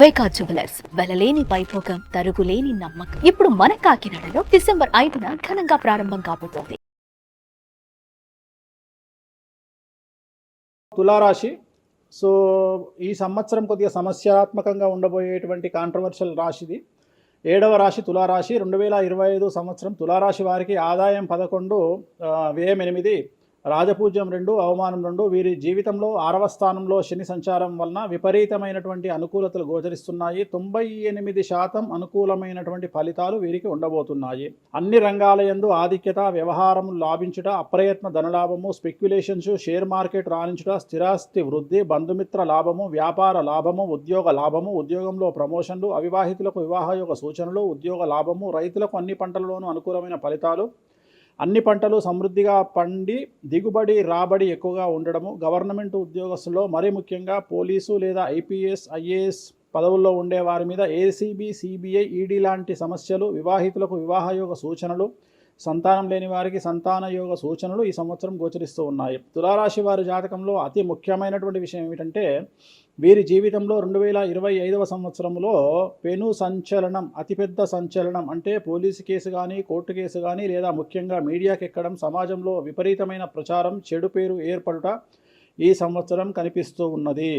వైకా jewellers వెలలేని Vaibhogam తరుగులేని నమ్మకం. ఇప్పుడు మన కాకినాడలో డిసెంబర్ 5న ఘనంగా ప్రారంభం కాబోతోంది. తులారాశి. సో ఈ సంవత్సరం కొద్దిగా సమస్యాత్మకంగా ఉండబోయేటువంటి కాంట్రవర్షియల్ రాశిది. 7వ రాశి తులారాశి. 2025 సంవత్సరం తులారాశి వారికి ఆదాయం 11, వ్యయం 8, రాజపూజ్యం 2, అవమానం 2. వీరి జీవితంలో 6వ స్థానంలో శని సంచారం వలన విపరీతమైనటువంటి అనుకూలతలు గోచరిస్తున్నాయి. 98% అనుకూలమైనటువంటి ఫలితాలు వీరికి ఉండబోతున్నాయి. అన్ని రంగాల యందు ఆధిక్యత, వ్యవహారములు లాభించుట, అప్రయత్న ధనలాభము, స్పెక్యులేషన్స్, షేర్ మార్కెట్ రాణించుట, స్థిరాస్తి వృద్ధి, బంధుమిత్ర లాభము, వ్యాపార లాభము, ఉద్యోగ లాభము, ఉద్యోగంలో ప్రమోషన్లు, అవివాహితులకు వివాహయోగ సూచనలు, ఉద్యోగ లాభము, రైతులకు అన్ని పంటలలోనూ అనుకూలమైన ఫలితాలు, అన్ని పంటలు సమృద్ధిగా పండి దిగుబడి రాబడి ఎక్కువగా ఉండడము, గవర్నమెంట్ ఉద్యోగస్తుల్లో మరీ ముఖ్యంగా పోలీసు లేదా ఐపీఎస్ ఐఏఎస్ పదవుల్లో ఉండే వారి మీద ఏసీబీ సిబిఐ ఈడీ లాంటి సమస్యలు, వివాహితులకు వివాహయోగ సూచనలు, సంతానం లేని వారికి సంతాన యోగ సూచనలు ఈ సంవత్సరం గోచరిస్తూ ఉన్నాయి. తులారాశి వారి జాతకంలో అతి ముఖ్యమైనటువంటి విషయం ఏమిటంటే వీరి జీవితంలో 2025 సంవత్సరంలో పెను సంచలనం, అతిపెద్ద సంచలనం అంటే పోలీసు కేసు కానీ, కోర్టు కేసు కానీ, లేదా ముఖ్యంగా మీడియాకి ఎక్కడం, సమాజంలో విపరీతమైన ప్రచారం, చెడు పేరు ఏర్పడుట ఈ సంవత్సరం కనిపిస్తూ ఉన్నది.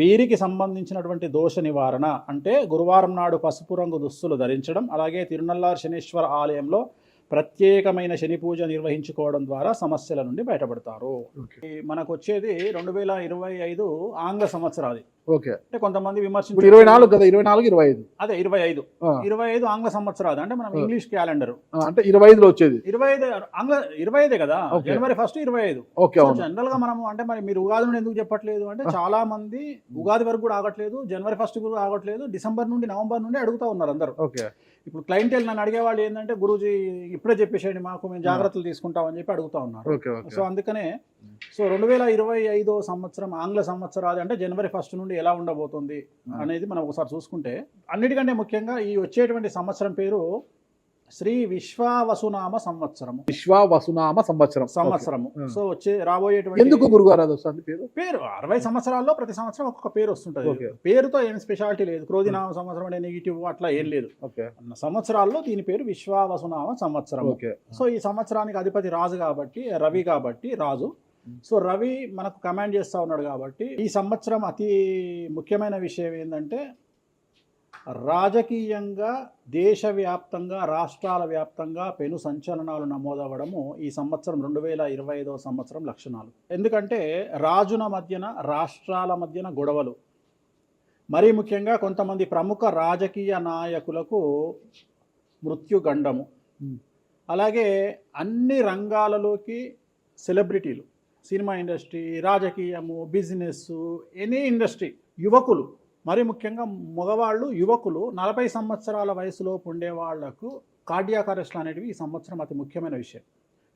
వీరికి సంబంధించినటువంటి దోష నివారణ అంటే గురువారం నాడు పసుపు రంగు దుస్తులు ధరించడం, అలాగే తిరునల్లార్ శనీశ్వర ఆలయంలో ప్రత్యేకమైన శని పూజ నిర్వహించుకోవడం ద్వారా సమస్యల నుండి బయటపడతారు. మనకు వచ్చేది 2025 ఆంగ్ల సంవత్సరాది. ఓకే, అంటే కొంతమంది విమర్శించారు 24 కదా, 24 25 అదే 25 ఆంగ్ల సంవత్సరాది అంటే మనం ఇంగ్లీష్ క్యాలెండర్ అంటే 25లో వచ్చేది 25 ఆంగ్ల 25 కదా. జనవరి 1 25. జనరల్ గా మనము అంటే మరి మీరు ఉగాది నుండి ఎందుకు చెప్పట్లేదు అంటే చాలా మంది ఉగాది వరకు కూడా ఆగట్లేదు, జనవరి 1 కూడా ఆగట్లేదు, డిసెంబర్ నుండి నవంబర్ నుండి అడుగుతా ఉన్నారు అందరూ. ఓకే, ఇప్పుడు క్లయింటెల్ నన్ను అడిగేవాళ్ళు ఏంటంటే గురూజీ ఇప్పుడే చెప్పేసేయండి మాకు, మేము జాగ్రత్తలు తీసుకుంటామని చెప్పి అడుగుతా ఉన్నారు. సో అందుకనే 2025 సంవత్సరం ఆంగ్ల సంవత్సరాది అంటే జనవరి 1 నుండి ఎలా ఉండబోతుంది అనేది మనం ఒకసారి చూసుకుంటే, అన్నిటికంటే ముఖ్యంగా ఈ వచ్చేటువంటి సంవత్సరం పేరు శ్రీ విశ్వావసునామ సంవత్సరము. విశ్వావసునామ సంవత్సరము. సో రాబోయేటువంటి ఎందుకు గురుగారు అది వస్తుంది పేరు 60 సంవత్సరాల్లో ప్రతి సంవత్సరం ఒక్కొక్క పేరు వస్తుంటది. పేరుతో ఏం స్పెషాలిటీ లేదు. క్రోధినామ సంవత్సరం అనే నెగిటివ్ అట్లా ఏం లేదు. సంవత్సరాల్లో దీని పేరు విశ్వావసునామ సంవత్సరం. సో ఈ సంవత్సరానికి అధిపతి రాజు కాబట్టి, రవి కాబట్టి రాజు. సో రవి మనకు కమాండ్ చేస్తూ ఉన్నాడు కాబట్టి ఈ సంవత్సరం అతి ముఖ్యమైన విషయం ఏంటంటే రాజకీయంగా దేశవ్యాప్తంగా, రాష్ట్రాల వ్యాప్తంగా పెను సంచలనాలు నమోదవ్వడము ఈ సంవత్సరం 2025 సంవత్సరం లక్షణాలు. ఎందుకంటే రాజుల మధ్యన, రాష్ట్రాల మధ్యన గొడవలు, మరీ ముఖ్యంగా కొంతమంది ప్రముఖ రాజకీయ నాయకులకు మృత్యుగండము, అలాగే అన్ని రంగాలలోకి సెలబ్రిటీలు, సినిమా ఇండస్ట్రీ, రాజకీయము, బిజినెస్, ఎనీ ఇండస్ట్రీ, యువకులు, మరి ముఖ్యంగా మగవాళ్ళు, యువకులు 40 సంవత్సరాల వయసులోపు ఉండే వాళ్లకు కార్డియాక్ అరెస్ట్లు అనేటివి ఈ సంవత్సరం అతి ముఖ్యమైన విషయం.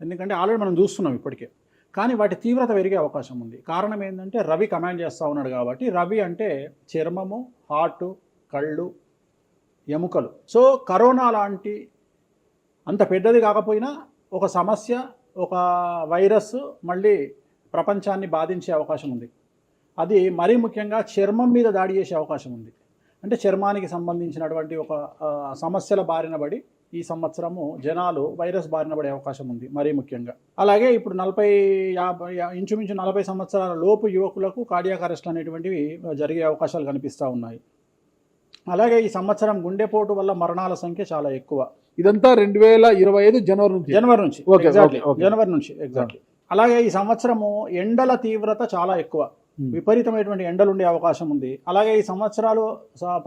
ఎందుకంటే ఆల్రెడీ మనం చూస్తున్నాం ఇప్పటికే, కానీ వాటి తీవ్రత పెరిగే అవకాశం ఉంది. కారణం ఏంటంటే రవి కమాండ్ చేస్తూ ఉన్నాడు కాబట్టి. రవి అంటే చర్మము, హార్ట్, కళ్ళు, ఎముకలు. సో కరోనా లాంటి అంత పెద్దది కాకపోయినా ఒక సమస్య, ఒక వైరస్ మళ్ళీ ప్రపంచాన్ని బాధించే అవకాశం ఉంది. అది మరీ ముఖ్యంగా చర్మం మీద దాడి చేసే అవకాశం ఉంది. అంటే చర్మానికి సంబంధించినటువంటి ఒక సమస్యల బారిన పడి ఈ సంవత్సరము జనాలు వైరస్ బారిన పడే అవకాశం ఉంది మరీ ముఖ్యంగా. అలాగే ఇప్పుడు ఇంచుమించు 40 సంవత్సరాల లోపు యువకులకు కార్డియాక్ అరెస్ట్ అనేటువంటివి జరిగే అవకాశాలు కనిపిస్తూ ఉన్నాయి. అలాగే ఈ సంవత్సరం గుండెపోటు వల్ల మరణాల సంఖ్య చాలా ఎక్కువ. ఇదంతా 2025 జనవరి నుంచి ఎగ్జాక్ట్లీ. అలాగే ఈ సంవత్సరము ఎండల తీవ్రత చాలా ఎక్కువ, విపరీతమైనటువంటి ఎండలు ఉండే అవకాశం ఉంది. అలాగే ఈ సంవత్సరాలు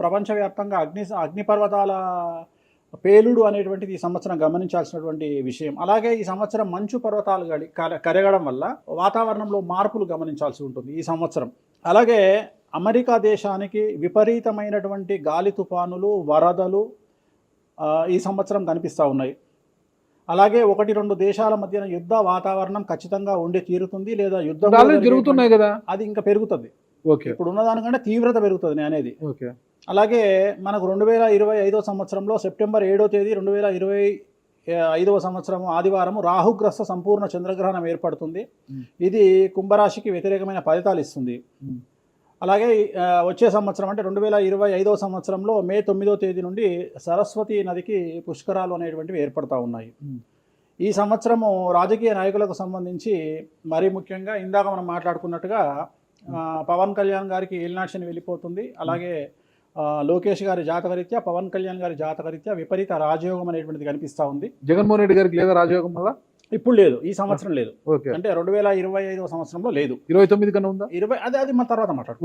ప్రపంచవ్యాప్తంగా అగ్నిపర్వతాల పేలుడు అనేటువంటిది ఈ సంవత్సరం గమనించాల్సినటువంటి విషయం. అలాగే ఈ సంవత్సరం మంచు పర్వతాలు కరగడం వల్ల వాతావరణంలో మార్పులు గమనించాల్సి ఉంటుంది ఈ సంవత్సరం. అలాగే అమెరికా దేశానికి విపరీతమైనటువంటి గాలి తుఫానులు, వరదలు ఈ సంవత్సరం కనిపిస్తూ ఉన్నాయి. అలాగే 1-2 దేశాల మధ్యన యుద్ధ వాతావరణం ఖచ్చితంగా ఉండి తీరుతుంది, లేదా యుద్ధం జరుగుతున్నాయి కదా, అది ఇంకా పెరుగుతుంది. ఇప్పుడు ఉన్నదానికంటే తీవ్రత పెరుగుతుంది అనేది. అలాగే మనకు 2025 సంవత్సరంలో సెప్టెంబర్ 7వ తేదీ 2025 సంవత్సరం ఆదివారం రాహుగ్రస్త సంపూర్ణ చంద్రగ్రహణం ఏర్పడుతుంది. ఇది కుంభరాశికి వ్యతిరేకమైన ఫలితాలు ఇస్తుంది. అలాగే వచ్చే సంవత్సరం అంటే 2025 సంవత్సరంలో మే 9వ తేదీ నుండి సరస్వతి నదికి పుష్కరాలు అనేటువంటివి ఏర్పడతా ఉన్నాయి. ఈ సంవత్సరము రాజకీయ నాయకులకు సంబంధించి మరీ ముఖ్యంగా ఇందాక మనం మాట్లాడుకున్నట్టుగా పవన్ కళ్యాణ్ గారికి ఏలినాటి శని వెళ్ళిపోతుంది. అలాగే లోకేష్ గారి జాతకరీత్యా, పవన్ కళ్యాణ్ గారి జాతకరీత్యా విపరీత రాజయోగం అనేటువంటిది కనిపిస్తూ ఉంది. జగన్మోహన్ రెడ్డి గారికి లేదా రాజయోగం వల్ల? ఇప్పుడు లేదు, ఈ సంవత్సరం లేదు. ఓకే. అంటే 2025 సంవత్సరంలో లేదు. 29 కన్నా ఉందా? 20 అది మన తర్వాత మాట్లాడుకో.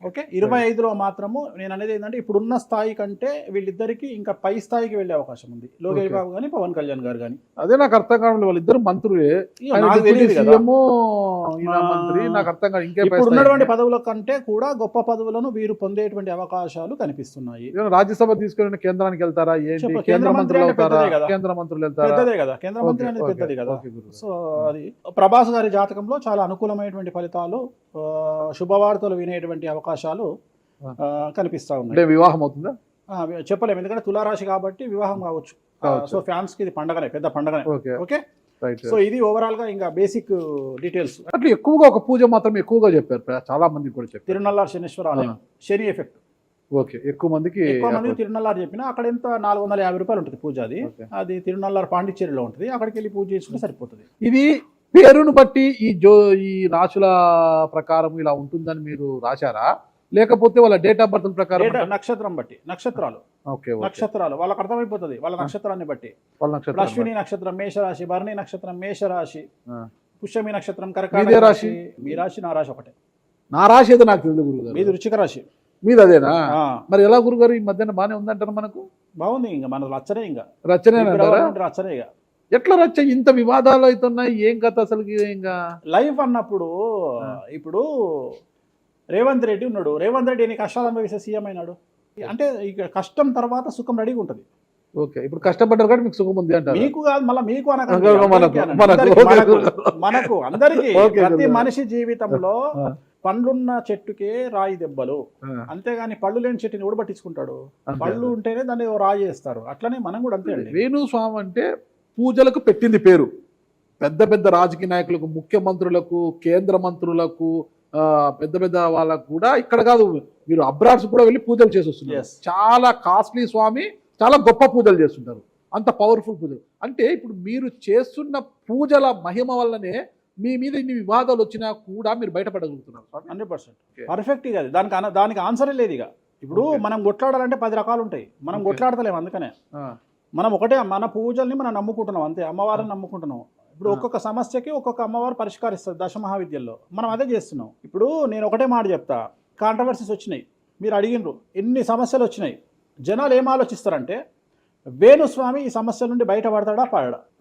ఓకే. 25లో మాత్రము నేను అనేది ఏంటంటే ఇప్పుడున్న స్థాయి కంటే వీళ్ళిద్దరికి ఇంకా పై స్థాయికి వెళ్ళే అవకాశం ఉంది. లోకేష్ బాబు కానీ పవన్ కళ్యాణ్ గారు కానీ. అదే నాకు అర్థం కావడం, వాళ్ళిద్దరు మంత్రులే. నాకు అర్థం కాదు. ఇప్పుడు ఉన్నటువంటి పదవుల కంటే కూడా గొప్ప పదవులను వీరు పొందేటువంటి అవకాశాలు కనిపిస్తున్నాయి. రాజ్యసభ తీసుకుని కేంద్రానికి వెళ్తారా? కేంద్ర మంత్రులు అవుతారా? కేంద్ర మంత్రులు వెళ్తారా? పెద్దదే కదా, కేంద్ర మంత్రి అనేది పెద్దది కదా. సో అది ప్రభాస్ గారి జాతకంలో చాలా అనుకూలమైనటువంటి ఫలితాలు, శుభవార్తలు వినేటువంటి అవకాశాలు కనిపిస్తా ఉన్నాయి. వివాహం అవుతుందా చెప్పలేము, ఎందుకంటే తులారాశి కాబట్టి వివాహం కావచ్చు. సో ఫ్యాన్స్ కి ఇది పండగనే, పెద్ద పండగనే. ఓకే. సో ఇది ఓవరాల్ గా ఇంకా బేసిక్ డీటెయిల్స్. అట్లా ఎక్కువగా ఒక పూజ మాత్రం ఎక్కువగా చెప్పారు, చాలా మంది కూడా చెప్పారు. తిరునల్లార్ శనీశ్వర ఆలయం, శని ఎఫెక్ట్. ఓకే. ఎక్కువ మందికి తిరునల్లారు చెప్పిన అక్కడ ఎంత 450 రూపాయలు ఉంటుంది పూజ. అది తిరునల్లారు పాండిచ్చేరిలో ఉంటుంది. అక్కడికి వెళ్ళి పూజ చేసుకుంటే సరిపోతుంది. ఇది పేరును బట్టి ఈ రాశుల ప్రకారం ఇలా ఉంటుందని మీరు రాశారా, లేకపోతే వాళ్ళ డేట్ ఆఫ్ బర్త్ ప్రకారం? నక్షత్రం బట్టి, నక్షత్రాలు. నక్షత్రాలు వాళ్ళకి అర్థమైపోతుంది, వాళ్ళ నక్షత్రాన్ని బట్టి. అశ్విని నక్షత్రం మేషరాశి, భరణి నక్షత్రం మేషరాశి, పుష్యమి నక్షత్రం కర్కాటక రాశి. మీ రాశి నా రాశి ఒకటే. నా రాశి అయితే నాకు తెలియదు గురుగారు. మీది వృశ్చిక రాశి. మీది అదేనా? మరి ఎలా గురుగారు ఈ మధ్యన బాగానే ఉందంటారు? మనకు బాగుంది, ఇంకా మన రచనే, ఇంకా రచనే రచనే. ఎట్లా రచ్చ? ఇంత వివాదాలు అవుతున్నాయి, ఏం కథ అసలు? ఇంకా లైఫ్ అన్నప్పుడు ఇప్పుడు రేవంత్ రెడ్డి ఉన్నాడు. రేవంత్ రెడ్డి ఎన్ని కష్టాలు అనుభవిస్తే సీఎం అయినాడు. అంటే ఇక కష్టం తర్వాత సుఖం రెడీగా ఉంటుంది. ఓకే. ఇప్పుడు కష్టపడ్డారు కాబట్టి మీకు సుఖం ఉంది అంటారు. మీకు కాదు, మళ్ళీ మీకు మనకు అందరికీ. ప్రతి మనిషి జీవితంలో పండ్లున్న చెట్టుకే రాయి దెబ్బలు, అంతేగాని పళ్ళు లేని చెట్టుని కూడా పట్టించుకుంటాడు. పళ్ళు ఉంటేనే దాన్ని రాయి చేస్తారు. అట్లనే మనం కూడా అంతే అండి. వేణుస్వామి అంటే పూజలకు పెట్టింది పేరు. పెద్ద పెద్ద రాజకీయ నాయకులకు, ముఖ్యమంత్రులకు, కేంద్ర మంత్రులకు, పెద్ద పెద్ద వాళ్ళకు కూడా, ఇక్కడ కాదు మీరు అబ్రాడ్స్ కూడా వెళ్ళి పూజలు చేసి వస్తున్నారు. చాలా కాస్ట్లీ స్వామి, చాలా గొప్ప పూజలు చేస్తుంటారు, అంత పవర్ఫుల్ పూజలు. అంటే ఇప్పుడు మీరు చేస్తున్న పూజల మహిమ వల్లనే మీ మీద ఇన్ని వివాదాలు వచ్చినా కూడా మీరు బయటపడగలుగుతున్నారు. 100% పర్ఫెక్ట్. ఇక దానికి ఆన్సరే లేదు. ఇక ఇప్పుడు మనం కొట్లాడాలంటే 10 రకాలు ఉంటాయి, మనం కొట్లాడతలేము. అందుకనే మనం ఒకటే, మన పూజల్ని మనం నమ్ముకుంటున్నాం అంతే, అమ్మవారిని నమ్ముకుంటున్నాం. ఇప్పుడు ఒక్కొక్క సమస్యకి ఒక్కొక్క అమ్మవారు పరిష్కరిస్తారు దశమహావిద్యల్లో. మనం అదే చేస్తున్నాం. ఇప్పుడు నేను ఒకటే మాట చెప్తా, కాంట్రవర్సీస్ వచ్చినాయి, మీరు అడిగినరు, ఎన్ని సమస్యలు వచ్చినాయి. జనాలు ఏం ఆలోచిస్తారంటే వేణుస్వామి ఈ సమస్యల నుండి బయటపడతాడా,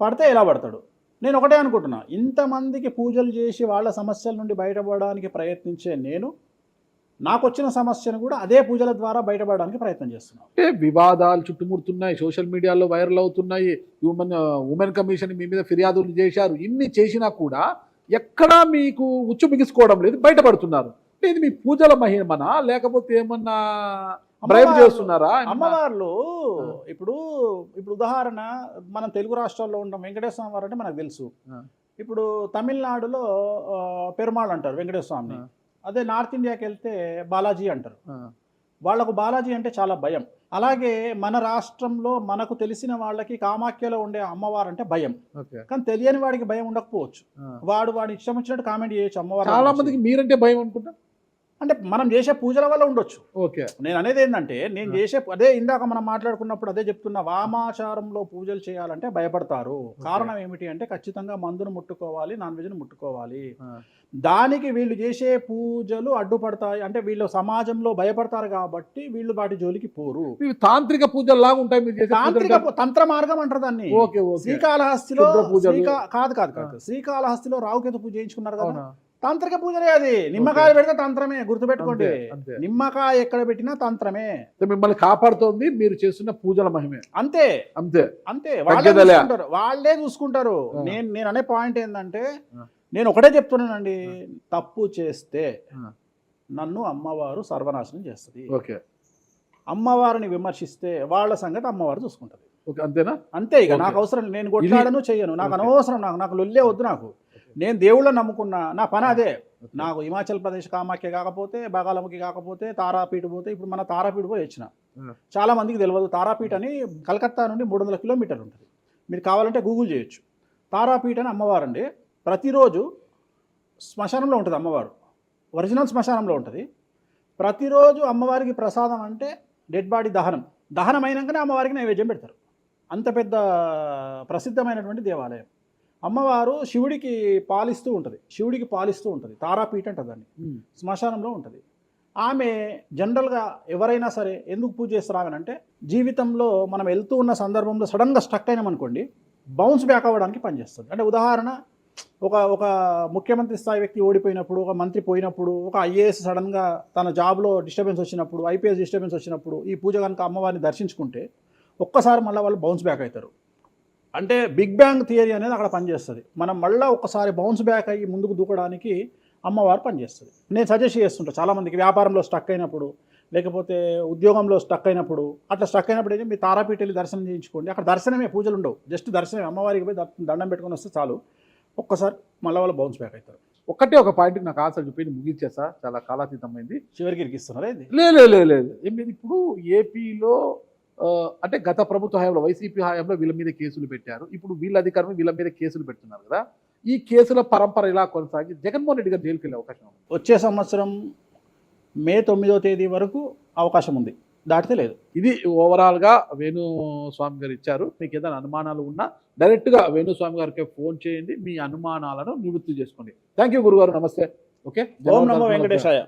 పడితే ఎలా పడతాడు? నేను ఒకటే అనుకుంటున్నా, ఇంతమందికి పూజలు చేసి వాళ్ళ సమస్యల నుండి బయటపడడానికి ప్రయత్నించే నేను, నాకు వచ్చిన సమస్యను కూడా అదే పూజల ద్వారా బయటపడడానికి ప్రయత్నం చేస్తున్నాను. అంటే వివాదాలు చుట్టుముడుతున్నాయి, సోషల్ మీడియాలో వైరల్ అవుతున్నాయి, ఉమెన్ కమిషన్ మీ మీద ఫిర్యాదులు చేశారు. ఇన్ని చేసినా కూడా ఎక్కడా మీకు ఉచ్చు బిగుసుకోవడం లేదు, బయటపడుతున్నారు. ఇది మీ పూజల మహిమనా, లేకపోతే ఏమన్నా బ్రైబ్ చేస్తున్నారా? అమ్మవార్లు ఇప్పుడు ఉదాహరణ, మనం తెలుగు రాష్ట్రాల్లో ఉంటాం, వెంకటేశ్వర స్వామి వారు అంటే మనకు తెలుసు. ఇప్పుడు తమిళనాడులో పెరుమాళ్ అంటారు వెంకటేశ్వర స్వామిని. అదే నార్త్ ఇండియాకి వెళ్తే బాలాజీ అంటారు. వాళ్లకు బాలాజీ అంటే చాలా భయం. అలాగే మన రాష్ట్రంలో మనకు తెలిసిన వాళ్ళకి కామాఖ్యలో ఉండే అమ్మవారు అంటే భయం. కానీ తెలియని వాడికి భయం ఉండకపోవచ్చు, వాడు ఇష్టం వచ్చినట్టు కామెంట్ చేయొచ్చు అమ్మవారు. చాలా మందికి మీరంటే భయం అనుకుంటా, అంటే మనం చేసే పూజల వల్ల ఉండొచ్చు. ఓకే. నేను అనేది ఏంటంటే, నేను చేసే అదే ఇందాక మనం మాట్లాడుకున్నప్పుడు అదే చెప్తున్నా, వామాచారంలో పూజలు చేయాలంటే భయపడతారు. కారణం ఏమిటి అంటే, ఖచ్చితంగా మందును ముట్టుకోవాలి, నాన్ వెజ్ను ముట్టుకోవాలి. దానికి వీళ్ళు చేసే పూజలు అడ్డుపడతాయి. అంటే వీళ్ళు సమాజంలో భయపడతారు కాబట్టి వీళ్ళు వాటి జోలికి పోరు. తాంత్రిక పూజల్లాగా ఉంటాయి. తాంత్రిక తంత్ర మార్గం అంటారు దాన్ని. శ్రీకాళహస్తిలో కాదు శ్రీకాళహస్తిలో రావుకేతు పూజ చేయించుకున్నారు కదా, తాంత్రిక పూజలే అది. నిమ్మకాయ పెడితే తంత్రమే, గుర్తుపెట్టుకోండి. నిమ్మకాయ ఎక్కడ పెట్టినా తంత్రమే. మిమ్మల్ని కాపాడుతోంది మీరు చేస్తున్న పూజల మహిమే. అంతే అంతే అంతే, వాళ్ళే చూసుకుంటారు. నేను అనే పాయింట్ ఏంటంటే, నేను ఒకటే చెప్తున్నానండి, తప్పు చేస్తే నన్ను అమ్మవారు సర్వనాశనం చేస్తుంది. అమ్మవారిని విమర్శిస్తే వాళ్ళ సంగతి అమ్మవారు చూసుకుంటది. అంతేనా? అంతే. ఇక నాకు అవసరం, నేను కొట్లాడను చెయ్యను, నాకు అనవసరం, నాకు లొల్లే వద్దు. నాకు నేను దేవుళ్ళని నమ్ముకున్నా, నా పని అదే. నాకు హిమాచల్ ప్రదేశ్ కామాఖ్య కాకపోతే బాగాలముఖి కాకపోతే తారాపీఠ పోతే ఇప్పుడు మన తారాపీఠ పోయి వచ్చిన. చాలా మందికి తెలియదు తారాపీఠ అని కలకత్తా నుండి 300 కిలోమీటర్లు ఉంటుంది. మీరు కావాలంటే గూగుల్ చేయొచ్చు. తారాపీఠ అని అమ్మవారు అండి. ప్రతిరోజు శ్మశానంలో ఉంటుంది అమ్మవారు, ఒరిజినల్ శ్మశానంలో ఉంటుంది. ప్రతిరోజు అమ్మవారికి ప్రసాదం అంటే డెడ్ బాడీ దహనం అయినాకనే అమ్మవారికి నైవేద్యం పెడతారు. అంత పెద్ద ప్రసిద్ధమైనటువంటి దేవాలయం. అమ్మవారు శివుడికి పాలిస్తూ ఉంటుంది. తారాపీఠ అంటుంది దాన్ని. శ్మశానంలో ఉంటుంది. ఆమె జనరల్గా ఎవరైనా సరే ఎందుకు పూజ చేస్తారామనంటే, జీవితంలో మనం వెళ్తూ ఉన్న సందర్భంలో సడన్గా స్టక్ అయినామనుకోండి, బౌన్స్ బ్యాక్ అవ్వడానికి పనిచేస్తుంది. అంటే ఉదాహరణ, ఒక ముఖ్యమంత్రి స్థాయి వ్యక్తి ఓడిపోయినప్పుడు, ఒక మంత్రి పోయినప్పుడు, ఒక ఐఏఎస్ సడన్గా తన జాబ్లో డిస్టర్బెన్స్ వచ్చినప్పుడు, ఐపీఎస్ డిస్టర్బెన్స్ వచ్చినప్పుడు ఈ పూజ కనుక అమ్మవారిని దర్శించుకుంటే ఒక్కసారి మళ్ళీ వాళ్ళు బౌన్స్ బ్యాక్ అవుతారు. అంటే బిగ్ బ్యాంగ్ థియరీ అనేది అక్కడ పనిచేస్తుంది. మనం మళ్ళీ ఒక్కసారి బౌన్స్ బ్యాక్ అయ్యి ముందుకు దూకడానికి అమ్మవారు పనిచేస్తుంది. నేను సజెస్ట్ చేస్తుంటాను చాలామందికి, వ్యాపారంలో స్టక్ అయినప్పుడు, లేకపోతే ఉద్యోగంలో స్టక్ అయినప్పుడు, అట్లా స్టక్ అయినప్పుడు అయితే మీ తారాపీఠ వెళ్ళి దర్శనం చేయించుకోండి. అక్కడ దర్శనమే, పూజలు ఉండవు, జస్ట్ దర్శనమే. అమ్మవారికి పోయి దండం పెట్టుకొని వస్తే చాలు, ఒక్కసారి మళ్ళీ వాళ్ళు బౌన్స్ బ్యాక్ అవుతారు. ఒకటే ఒక పాయింట్కి నాకు ఆన్సర్ చెప్పి ముగించేసా, చాలా కాలాతీతమైంది. చివరికి ఇరికిస్తున్నారా ఇది? లేదు ఏం లేదు. ఇప్పుడు ఏపీలో అంటే గత ప్రభుత్వ హయాంలో, వైసీపీ హయాంలో వీళ్ళ మీద కేసులు పెట్టారు. ఇప్పుడు వీళ్ళ అధికారం వీళ్ళ మీద కేసులు పెడుతున్నారు కదా. ఈ కేసుల పరంపర ఇలా కొనసాగి జగన్మోహన్ రెడ్డి గారు జైలుకి వెళ్ళే అవకాశం ఉంది. వచ్చే సంవత్సరం మే 9వ తేదీ వరకు అవకాశం ఉంది, దాటితే లేదు. ఇది ఓవరాల్గా వేణుస్వామి గారు ఇచ్చారు. మీకు ఏదైనా అనుమానాలు ఉన్నా డైరెక్ట్గా వేణుస్వామి గారికి ఫోన్ చేయండి, మీ అనుమానాలను నివృత్తి చేసుకోండి. థ్యాంక్ యూ గురుగారు, నమస్తే. ఓకే, ఓం నమో వెంకటేశాయ.